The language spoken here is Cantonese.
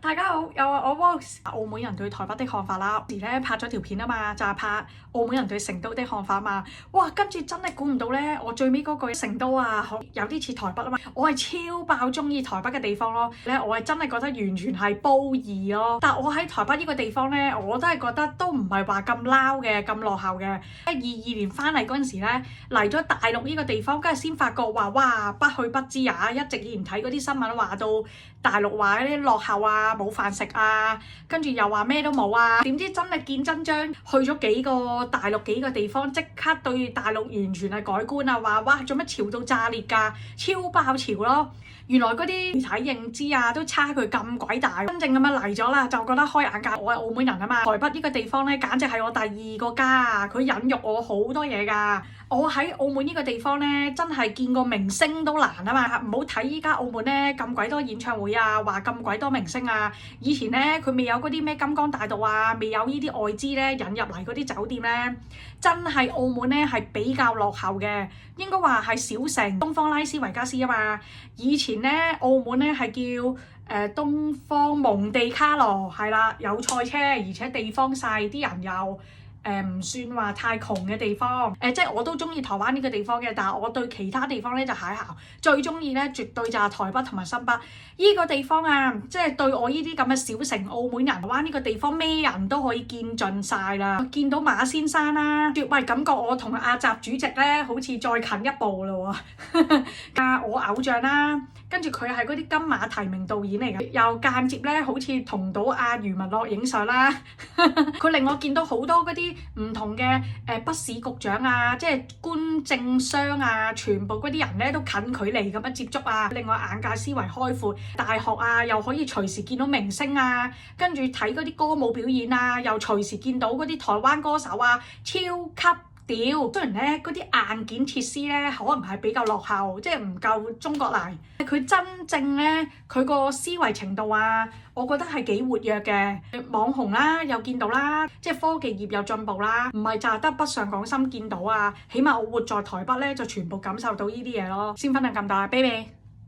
大家好，又係我 Vox，澳門人對台北的看法啦。時咧拍咗條片啊嘛，就係拍澳門人對成都的看法啊嘛。哇，跟住真係估唔到咧，我最尾嗰句成都啊，有啲似台北啊嘛。我係超爆中意台北嘅地方咯。咧我係真係覺得完全係褒義咯。但我喺台北呢個地方咧，我都係覺得都唔係話咁撈嘅，咁落後嘅。22年翻嚟嗰陣時咧，嚟咗大陸呢個地方，跟住先發覺話哇，不去不知也。一直以前睇嗰啲新聞話到大陸話嗰啲落後啊，冇飯食啊，跟住又話咩都冇啊，點知真係見真章，去咗幾個大陸幾個地方，即刻對大陸完全係改觀啊！話哇做乜潮到炸裂㗎，超爆潮咯！原來嗰啲媒體認知啊都差距咁鬼大，真正咁樣嚟咗啦，就覺得開眼界。我係澳門人啊嘛，台北呢個地方咧，簡直係我第二個家啊！佢引育我好多嘢㗎。我喺澳門呢個地方咧，真係見過明星都難啊嘛！唔好睇依家澳門咧咁鬼多演唱會啊，話咁鬼多明星啊。以前咧佢未有嗰啲咩金剛大道啊，未有呢啲外資咧引入嚟嗰啲酒店咧，真係澳門咧係比較落後嘅，應該話係小城東方拉斯維加斯啊嘛。以前咧澳門咧係叫東方蒙地卡羅，係啦，有賽車，而且地方細，啲人又唔算話太窮嘅地方，即係我都中意台灣呢個地方嘅，但係我對其他地方咧就係最中意咧，絕對就係台北同埋新北呢個地方啊！即係對我呢啲咁嘅小城澳門人，台灣呢個地方咩人都可以見盡晒啦，見到馬先生啦，喂，感覺我同阿習主席咧好似再近一步咯喎，我偶像啦，跟住佢係嗰啲金馬提名導演嚟嘅，又間接咧好似同到阿余文樂影相啦，佢令我見到好多嗰啲唔同嘅北市局長啊，即係官政商啊，全部嗰啲人咧都近距離咁樣接觸啊，令我眼界思維開闊。大學啊，又可以隨時見到明星啊，跟住睇嗰啲歌舞表演啊，又隨時見到嗰啲台灣歌手啊，超級屌！雖然咧嗰啲硬件設施咧可能係比較落後，即係唔夠中國嚟，佢真正咧佢個思維程度啊，我覺得係幾活躍嘅。網紅啦又見到啦，即係科技業又進步啦，唔係就係得北上廣深見到啊，起碼我活在台北咧就全部感受到呢啲嘢咯。先分享咁多，拜拜。